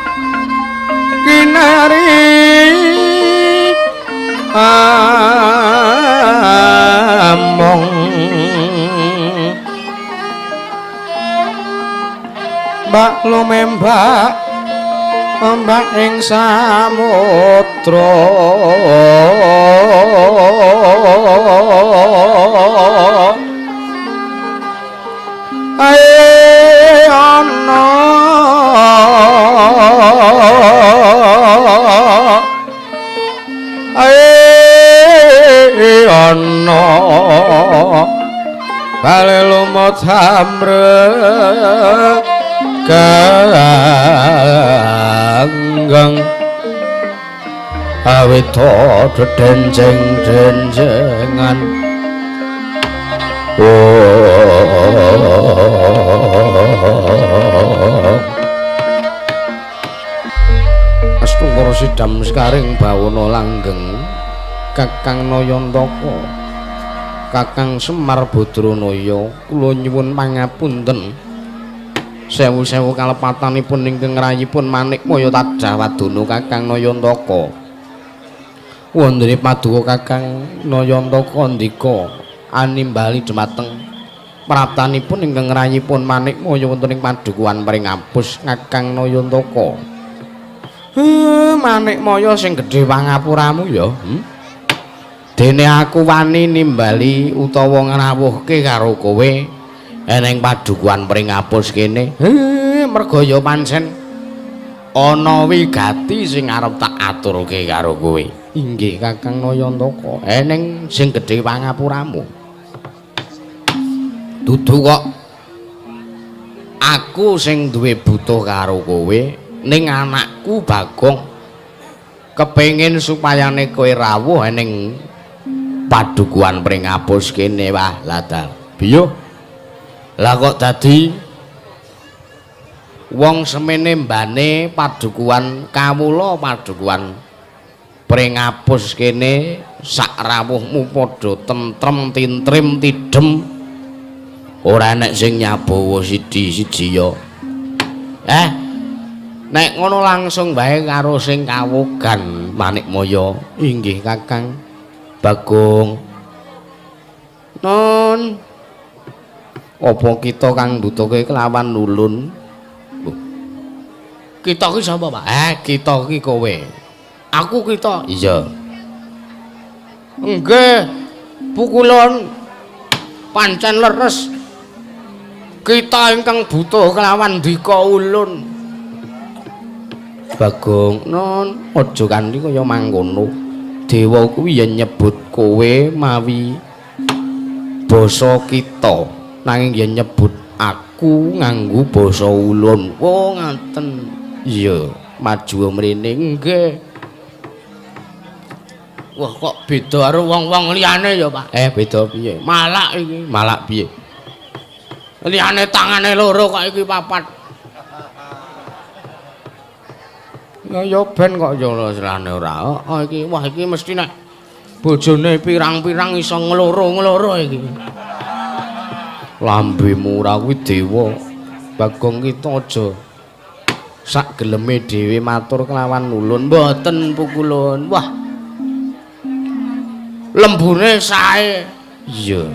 kinari among mbak lumembak mbak ing samudra ae ana ana bale lumut hamre ganggang awito denjeng-denjengan Astungkara sidam sekaring bawana langgeng Kakang Nayantaka Kakang Semar Badranaya kula nyuwun pangapunten sewu-sewu kalepatanipun ingkang rayipun Manikmaya tadah wadana Kakang Nayantaka wondene paduka Kakang Nayantaka ndika animbali dhumateng pratanipun ingkang rayipun Manikmaya wonten ing padukuhan Wringapus Kakang Nayantaka Manikmaya sing gedhe pangapuramu ya. Dene aku wani nimbali utawa ngrawuhke karo kowe eneng padukuhan Pringapus kene. Merga ya pancen ana wigati sing arep tak aturke karo kowe. Inggih Kakang Nayantaka, eneng sing gedhe pangapuramu. Dudu kok aku sing duwe butuh karo kowe, ning anakku Bagong kepengin supayane kowe rawuh eneng padukuhan Pringapus kene. Wah, ladal. Biyo. Lah kok dadi wong semene mbane padukuhan kawula padukuhan Pringapus kene sak rawuhmu padha tentrem tintrim tidhem ora enek sing nyabawa siji-siji ya. Nek ngono langsung bae karo sing kawogan Manikmaya. Inggih Kakang Bagong. Non apa kita kang mbutuhke kelawan Nulun? Kita ki sapa, Pak? Kita ki kowe. Aku kita. Iya. Nggih. Pukulun pancen leres. Kita ingkang butuh kelawan Dika Ulun. Bagong, non, aja kanthi kaya mangkono. Dewa kuwi yen nyebut kowe mawi basa kita, nanging yen nyebut aku nganggo basa Ulun. Oh, ngaten. Iya, maju mrene nggih. Wah, kok beda karo wong-wong liyane ya, Pak? Beda piye? Malak iki, malak piye? Liyane tangane loro kok iki papat. Ya ben kok ya selane ora. Iki wah iki mesti nek bojone pirang-pirang iso ngloro-ngloro iki. Lambemu ora kuwi dewa. Bagong kita aja sak geleme dhewe matur kelawan Nulun. Mboten Pukulun. Wah. Lembune sae. Iya.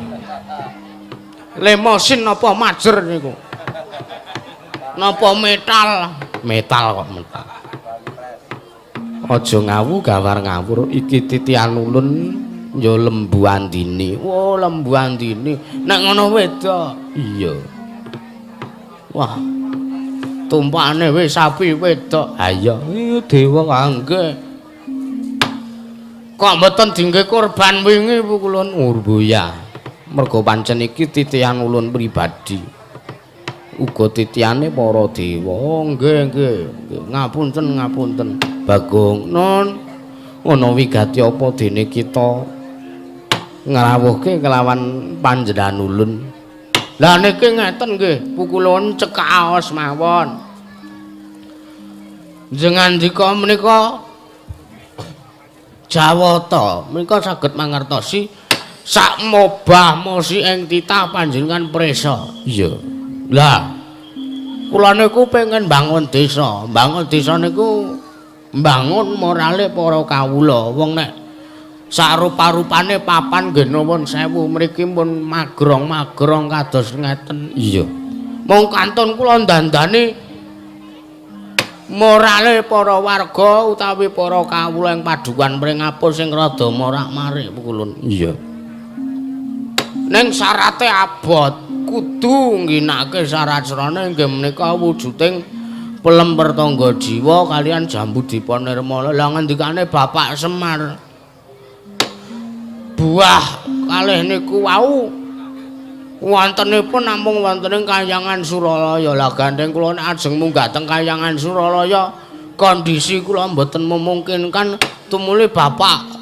Lemosin napa majer niku? Napa metal? Metal kok metal. Aja ngawu gawar ngawur iki titian Ulun ya lembu andini. Oh, lembu andini. Nek ngono wedok. Iya. Wah. Tumpakane wis sapi wedok. Ha iya, dewa kangge. Kok mboten dingge korban wingi Pukulun? Urbuya. Mergo pancen iki titian Ulun pribadi. Uga titiane para dewa. Oh, nggih. Ngapunten, ngapunten. Bagong, non. Ana wigati apa dene kita ngrawuhke kelawan panjenengan Ulun? Lah niki ngeten nggih, Pukulun cekaos mawon. Jengandika menika Jawata menika saged mangertosi sak mobah mosi ing titah panjenengan presa. Iya. Lah kula niku pengen bangun desa. Bangun desa niku mbangun morale para kawula. Wong nek sak rupa-rupane papan nggih nuwun sewu mriki pun magrong-magrong kados ngeten. Iya. Mong kantun kula dandani morale para warga utawi para kawula ing padukuhan Pringapus sing rada morak-marik Pukulun. Iya. Ning syarate abot kudu ngginake syarat serana inggih menika wujuding pelem pertangga jiwa kalian Jambu Dipanirmala. Lah ngendikane Bapak Semar buah kalih niku wau wontenipun namung wonten ing Kahyangan Suralaya. Lah gandeng kula nek ajeng munggah teng Kahyangan Suralaya kondisi kula mboten memungkinkan tumuli bapak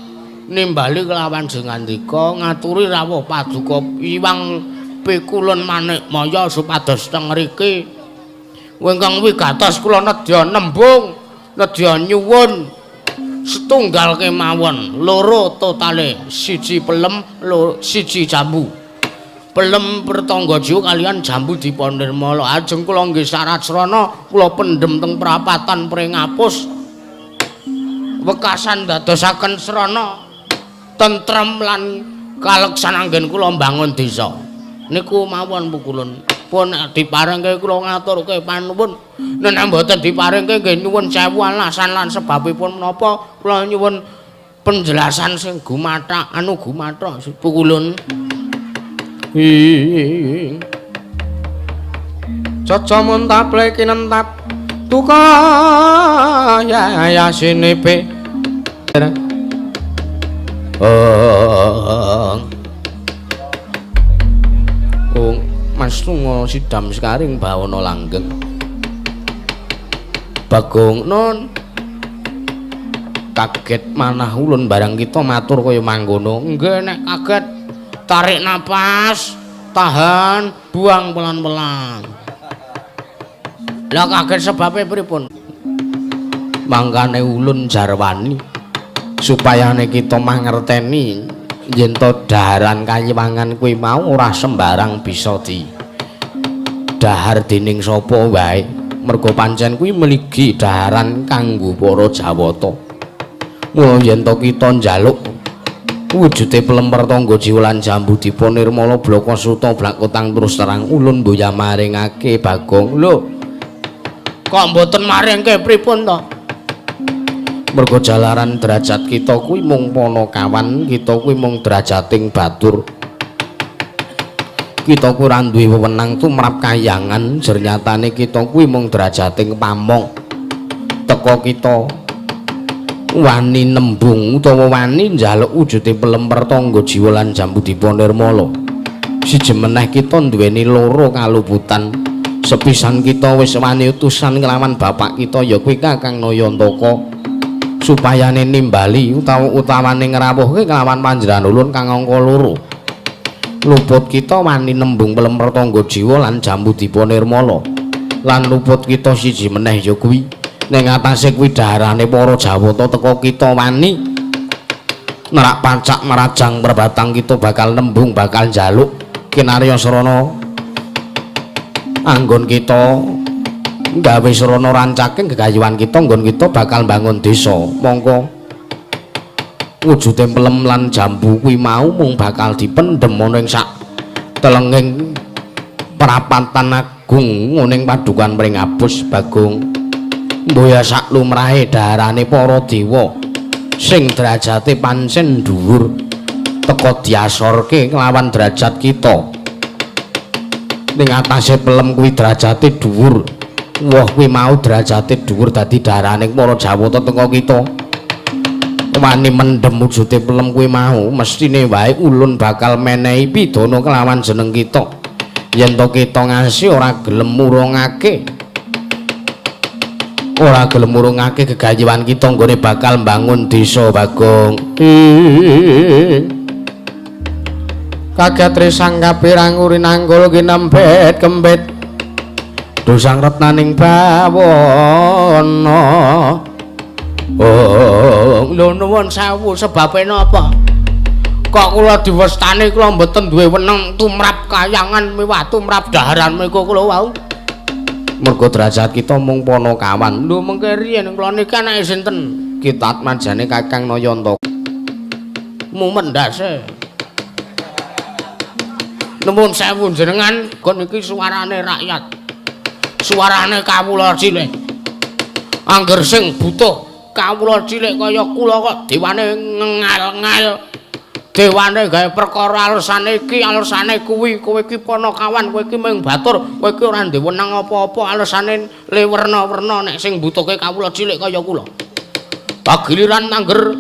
nimbali kelawan jengandika ngaturi rawuh paduka Iwang Pikulun Manikmaya supados teng mriki ingkang wigatos kula nedya nembung nedya nyuwun setunggal kemawon loro totale siji pelem siji jambu pelem pertangga jiwa kalian Jambu Dipanirmala. Ajeng kula nggih syarat srana kula pendhem teng prapatan Pringapus wekasan dadosaken srana tentrem lan kaleksan anggen kula mbangun desa niku mawon Pukulun. pun diparingke kula ngaturke panuwun nek mboten diparingke nggih nyuwun sewu alasan lan sebabipun menapa kula nyuwun penjelasan sing gumathak gumathak pukulun caca muntaple kinentap tuka ya sinepe Mas Tunga sidam sekaring bawana langgeng Bagong non kaget manah ulun barang kita matur kaya mangkono nggih nek kaget tarik napas tahan buang pelan-pelan lah kaget sebabnya pripun mangkane ulun jarwani supayane kita mangerteni yen to daharan kayiwangan kuwi mau ora sembarang bisa di dahar dening sapa wae mergo pancen kuwi mligi daharan kanggo para Jawata mula yen to kita njaluk wujude pelemper tangga jiwa lan jambu dipun nirmala blaka suta blakotang terus terang ulun mboya maringake Bagong lho kok mboten maringke pripun to mergo jalaran derajat kita kuwi mung Panakawan kita kuwi mung derajating batur kita kuwi ora duwe wewenang tumrap kayangan jernyatane kita kuwi mung derajating pamong teka kita wani nembung utawa wani njaluk wujude pelemper tangga jiwa lan jambu dipun nirmala siji meneh kita duweni loro kaluputan sepisan kita wis wani utusan kelawan bapak kita ya kuwi Kakang Nayantaka supayane nimbali utawane ngrawuhke kelawan panjenengan ulun kang angka loro luput kita wani nembung pelemper tangga jiwa lan jambu dipun nirmala lan luput kita siji meneh ya kuwi ning atase kuwi daharane para Jawata teka kita wani nerak pancak merajang perbatang kita bakal nembung bakal njaluk kinarya sarana anggon kita gawe sarana rancaking gegayuhan kita nggon kita bakal bangun desa mongko wujude pelem lan jambu kuwi mau mung bakal dipendhem ana ing sak telenging perapatan agung nguning padukan mring abus Bagong mboya sak lumrahe daharane para dewa sing derajate pancen dhuwur teka diasorke kelawan derajat kita ning atase pelem kuwi derajate dhuwur wah kuwi mau derajate dhuwur dadi darane para Jawata teka kita wani mendhem wujude pelem kuwi mau mestine wae ulun bakal menehi pidana kelawan jeneng kita yen to kita ngasih ora gelem murungake gegayuhan kita nggone bakal mbangun desa Bagong kaget trisang kapirang urinanggul kinempet kempet dosang retnaning bawana lho nuwun sewu sebabe napa kok kula diwestani kula mboten duwe weneng tumrap kayangan miwah tumrap daharan menika kula wau mergo derajat kita mung Panakawan lho mengke riyen kula niki anake sinten kita atmajane Kakang Nayantaka mumen ndase nuwun sewu jenengan kon iki suarane rakyat suarane kawula cilik angger sing butuh kawula cilik kaya kula kok dewane ngal-ngal dewane gawe perkara alusane iki alusane kuwi kowe iki Panakawan kowe iki mung batur kowe iki ora ndek wenang apa-apa alusane le werna-werna nek sing butuhke kawula cilik kaya kula pagiliran angger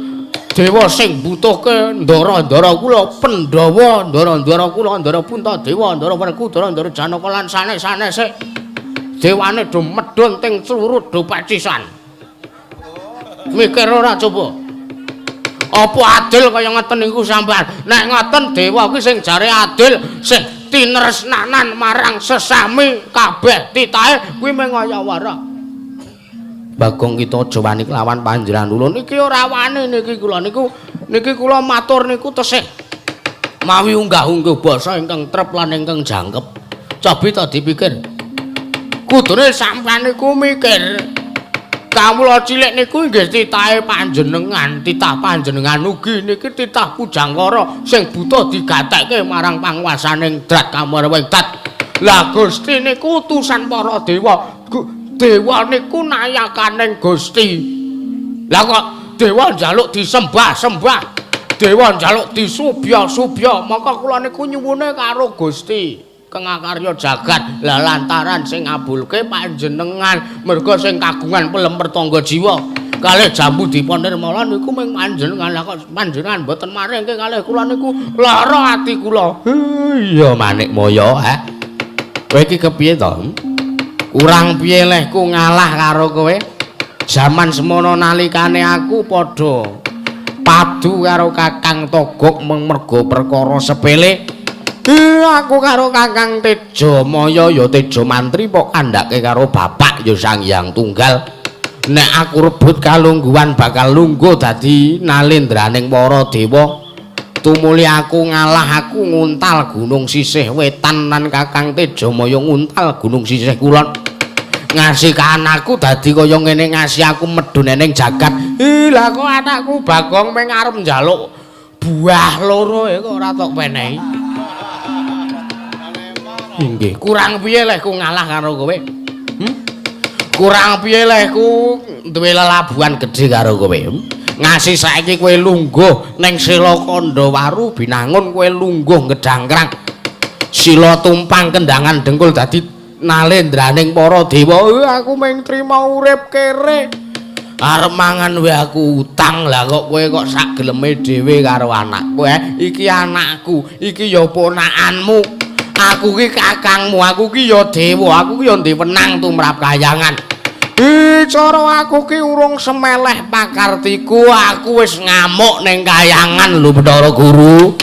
dewa sing butuhke ndara-ndara kula Pandhawa ndara-ndara kula ndara Puntadewa ndara Werkudara ndara Janaka lan sanes-sanese dewane do medhun ting clurut do pacisan mikir ora coba apa adil kaya ngoten niku sampean nek ngoten dewa kuwi sing jare adil sing tinresnanan marang sesami kabeh titahe kuwi mengaya wara Bagong kita aja wani kelawan panjenengan ulun iki ora wani niki kula kula matur niku tesih mawi unggah-ungguh basa ingkang trep lan ingkang jangkep cobi ta dipikir kudune sampean niku mikir kawula cilik niku nggih titahe panjenengan titah panjenengan ugi niki titah pujangkara sing butuh digatekke marang panguwasaning Drat Kamarwengdat Lah Gusti niku utusan para dewa. Dewa niku nayakaning Gusti. Lah kok dewa njaluk disembah-sembah. Dewa njaluk disubya-subya. Maka kula niku nyuwune karo Gusti Kang Karya Jagat. Lah lantaran sing ngabulke panjenengan merga sing kagungan pelem pertangga jiwa kalih jambu dipun nirmala niku mung panjenengan. Lah kok panjenengan mboten maringke kalih kula niku lara ati kula. Iya Manik Maya, kowe iki kepiye to? Kurang piye lehku ngalah karo kowe? Zaman semono nalikane aku padha padu karo Kakang Togok mung merga perkara sepele. Aku karo Kakang Tejo Maya ya Tejo Mantri kok kandhake karo bapak ya Sang Hyang Tunggal. Nek aku rebut kalungguhan bakal lungguh dadi nalendraning para dewa. Tumuli aku ngalah, aku nguntal gunung sisih wetan lan Kakang Tejo Maya nguntal gunung sisih kulon. Ngasih ke anakku dadi kaya ngene, ngasih aku medun ning jagat. Lah kok anakku Bagong meng arep njaluk buah loro kok ora tok penehi. Inggih, kurang piye lehku ngalah karo kowe? Kurang piye lehku duwe lelabuhan gedhe karo kowe. Ngasih saiki kowe lungguh ning Sila Kandawaru binangun kowe lungguh ngedangkrang. Sila tumpang kendangan dengkul dadi nalendraning para dewa. Aku mung trima urip kere. Arep mangan wae aku utang. Lah kok kowe kok sak geleme dhewe karo anakku. Iki anakku, iki ya ponakanmu. Aku ki kakangmu, aku ki ya dewa, aku ki ya diwenang tumrap kayangan. Cara aku ki urung semeleh pakartiku, aku wis ngamuk ning kayangan lho Bathara Guru.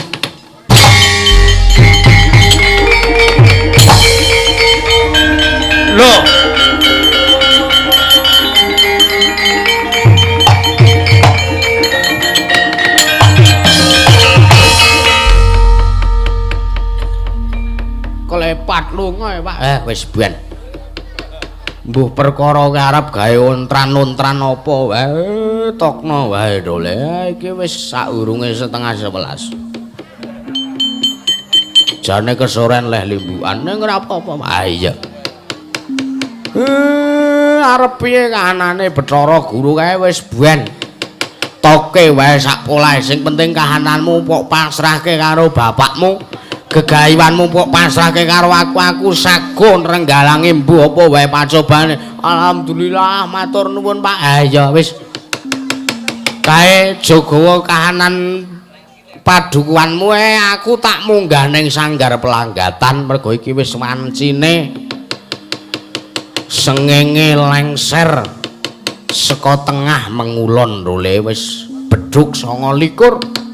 Lho. Klepat lunga Pak. Wis ben. Mbuh perkara karep gawe ontran-ontran apa wae tokno wae dole. Iki wis saurunge 10:30. Jane kesoren leh limbukan ning ora apa-apa. Iya. Arep piye kahanane Bathara Guru kae wis ben. Toke wae sak polahe sing penting kahananmu kok pasrahke karo bapakmu. Gegayuanmu kok pasrahke karo aku sago nrenggalange mbuh apa wae pacobane. Alhamdulillah matur nuwun Pak. Ya wis. Kae jagawa kahanan padukuanmu aku tak munggah ning sanggar pelanggatan mergo iki wis wancine sengenge lengser saka tengah mengulon role wis bedhug 29.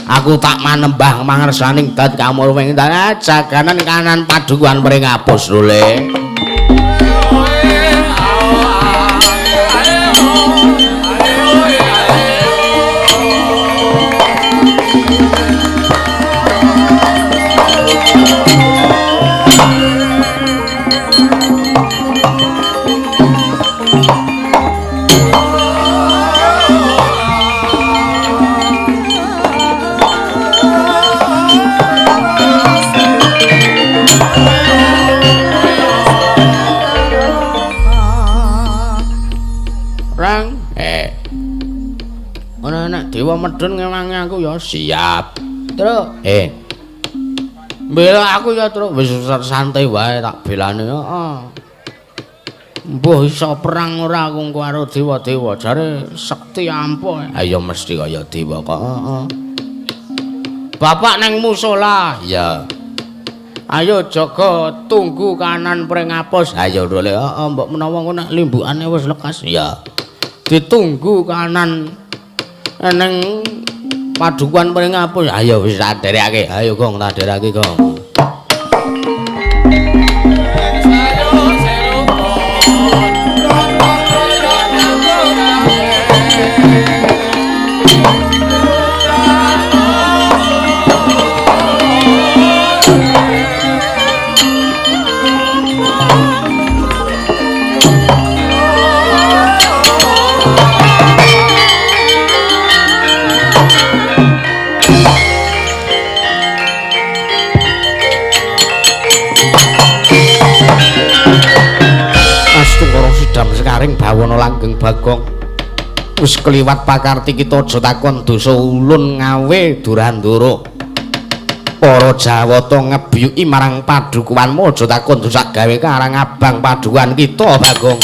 Aku tak manembah mangersaning dat kamul wing jaganan kanan padukuhan mring apus role. Dewa medun ngewangi aku ya siap. Terus bela aku ya terus wis santai wae tak belane heeh. Mbah iso perang ora aku karo dewa-dewa jare sekti ampuh. Ayo mesti kaya dewa kok. Heeh. Bapak neng musala. Ya. Ayo jaga tunggu kanan pring apus. Ayo dole heeh mbok menawa nek limbukane wis lekas ya. Ditunggu kanan neng padukuhan paling apus. Ayo wis tak dereke. Ayo Gong tak dereke Gong. saring bawana langgeng Bagong. Wis kliwat pakarti kita aja takon dosa ulun ngawe Durandara. Para Jawata ngebiyuki marang padukuanmu aja takon dosa gawe karang abang padukuan kita Bagong.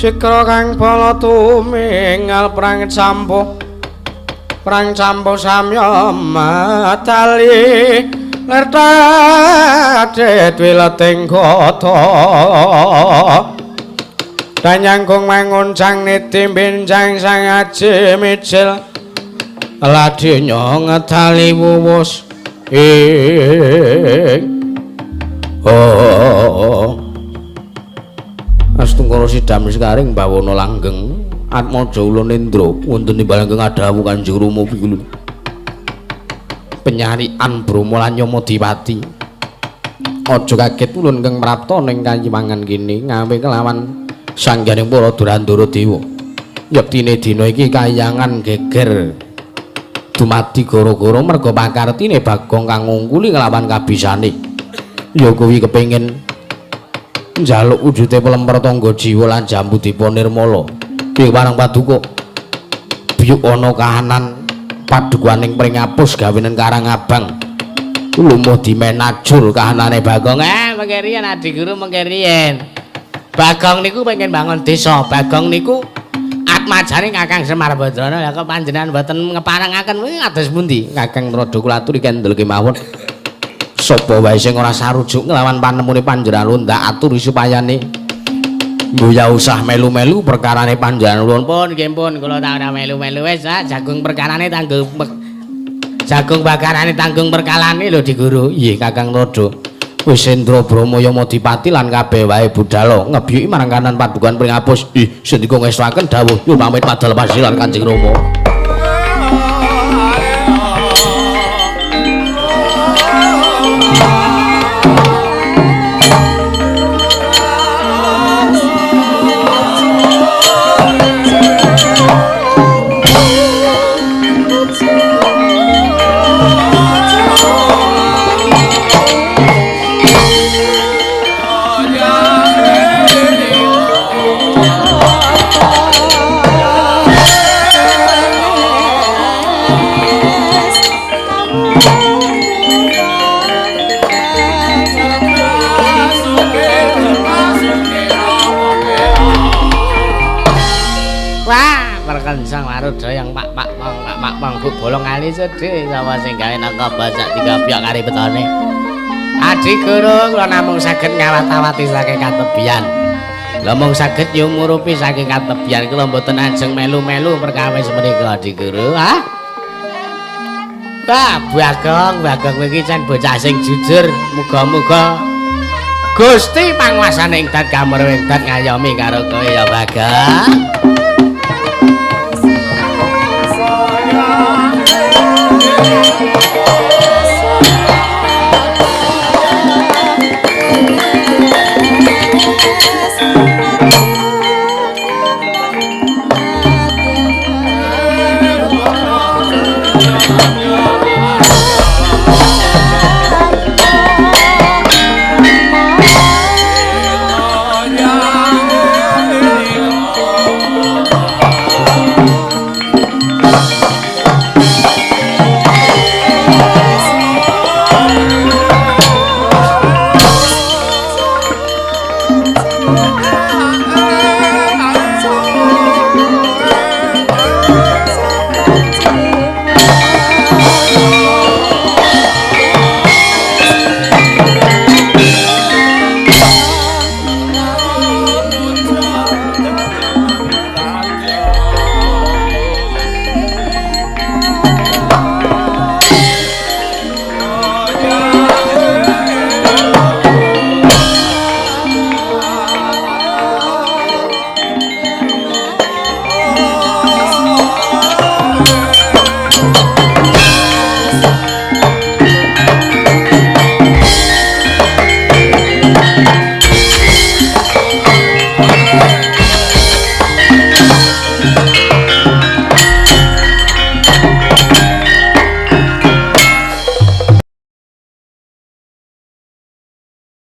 Sikra kang bala tumingal prang campuh samya matali lertade wileting kota danyangkung manguncang niti benjang sang aji micil ladenya ngetali wuwus Astungkara sidam sekaring bawana langgeng Atmaja Ulun Indra wonten ing balenggang adawu Kanjeng Rama pikulun penyarian Brama lan Yamadewati aja kaget ulun kang mrapta ning kayiwangan kene ngawe kelawan sangganing para Durandara Dewa yektine dina iki kayangan geger dumadi gara-gara merga pakartine Bagong kang ngungkuli nglawan kabisane ya kuwi kepengin njaluk wujude pelemper tangga jiwa lan jambu dipa nirmala ing parang paduka biyuk ana kahanan padukuaning pringapus gawenen Karang Abang lumuh dimenajur kahanane Bagong mengkeriyen Adi Guru mengkeriyen Bagong niku pengen bangun desa Bagong niku atmajane Kakang Semar Badrana lha kok panjenengan mboten ngeparangaken kuwi kados pundi Kakang Rada kula aturi kendel kemawon sapa wae sing ora sarujuk nglawan panemune panjenengan ndak atur supayane mbuya usah melu-melu perkarane panjenengan ulun pun nggih pun kula tak ora melu-melu wis jagung perkarane tanggung jagung bakarane tanggung perkalane lho Di Guru nggih Kakang Rada wis Endra Brama Yamadewati lan kabeh wae budhal ngebiyuki marang kanan padukan pringapus sendika ngestuaken dawuh nyuwun pamit padal pasilan Kanjeng Rama. perkensang maruda yang pak mangkuk bolong kali sedih sapa sing gawe nangka bajak tiga piak kari betone. Adi Guru kula namung saged ngawat-awati saking katebian. Lha mung saged nyumurupi saking katebian kula mboten ajeng melu-melu perkawis menika Adi Guru. Bagong iki jan bocah sing jujur, muga-muga Gusti panguwasane ing dan kamar wendan ngayomi karo kowe ya Bagong.